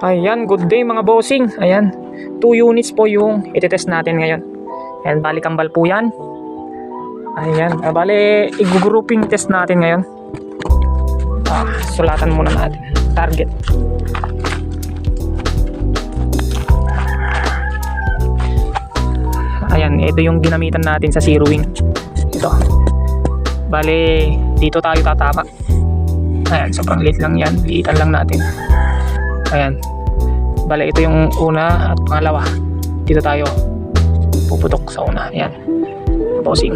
Ayan, good day mga bossing. Ayan, 2 units po yung itetest natin ngayon. Ayan, bali kambal po yan. Ayan, bali i-grouping test natin ngayon. Sulatan muna natin target. Ayan, ito yung ginamitan natin sa zeroing. Ito, bali dito tayo tatama. Ayan, sobrang liit lang yan, liitan lang natin. Ayan, bali ito yung una at pangalawa. Dito tayo puputok sa una. Ayan, bossing.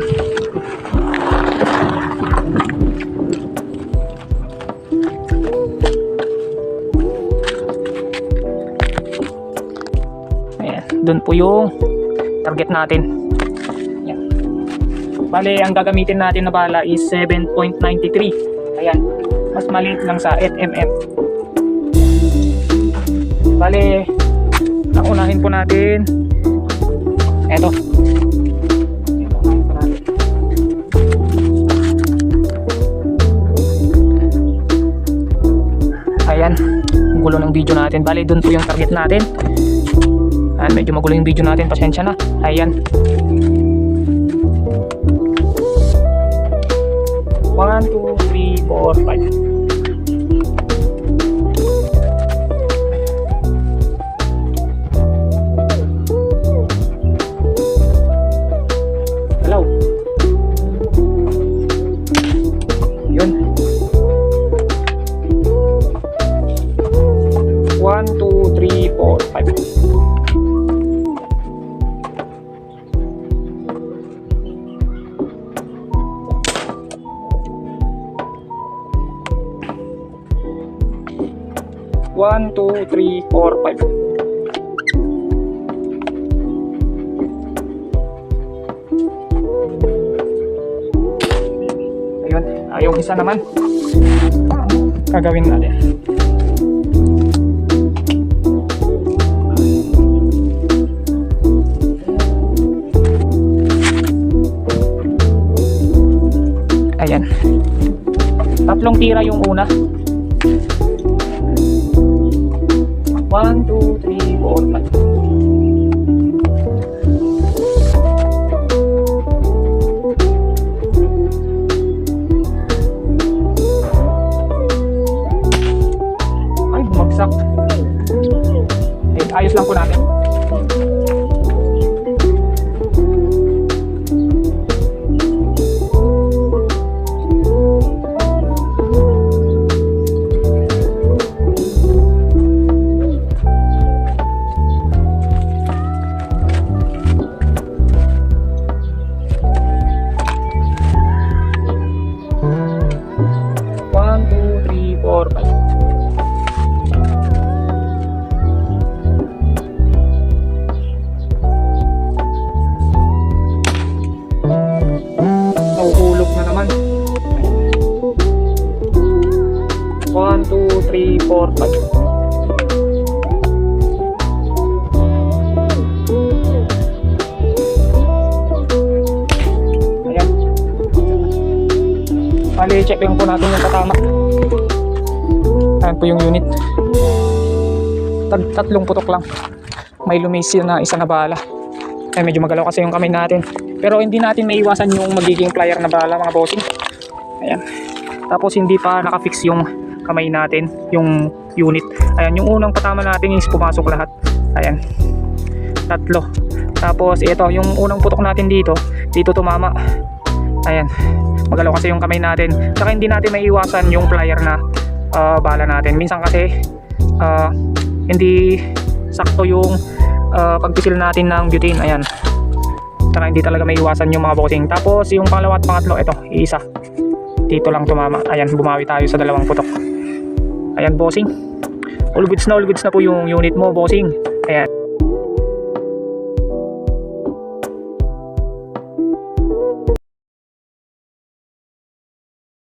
Ayan, dun po yung target natin. Ayan, bali ang gagamitin natin na bala is 7.93. Ayan, mas maliit lang sa 8mm. Bale, naunahin po natin eto. Ayan, ang gulo ng video natin. Bale, dun po yung target natin. Ayan, medyo magulo yung video natin, pasensya na. Ayan, 1, 2, 3, 4, 5. Yun. 1, 2, 3, 4, 5. 1, 2, 3, 4, 5. Ayun, yung isa naman gagawin natin. Ayan, tatlong tira yung una. 1, 2, 3, 4, 5. Bumagsak. Ayos lang po natin. Nahuhulog na naman. 1, 2, 3, 4, 5. Ayan. Bali, check lang po natin yung katama. Ayan po yung unit. Tatlong putok lang. May lumisil na isa na bala. Ay, medyo magalaw kasi yung kamay natin. Pero hindi natin maiwasan yung magiging plier na bala mga bossing. Ayan. Tapos hindi pa nakafix yung kamay natin, yung unit. Ayan, yung unang patama natin is pumasok lahat. Ayan. Tatlo. Tapos ito, yung unang putok natin dito tumama. Ayan. Magalaw kasi yung kamay natin. Saka hindi natin maiwasan yung plier na bala natin. Minsan kasi hindi sakto yung pagpisil natin ng butane. Ayan, saka hindi talaga may iwasan yung mga bossing. Tapos yung pangalawa at pangatlo, ito, isa dito lang tumama. Ayan, bumawi tayo sa dalawang putok. Ayan bossing, all goods na po yung unit mo bossing. Ayan.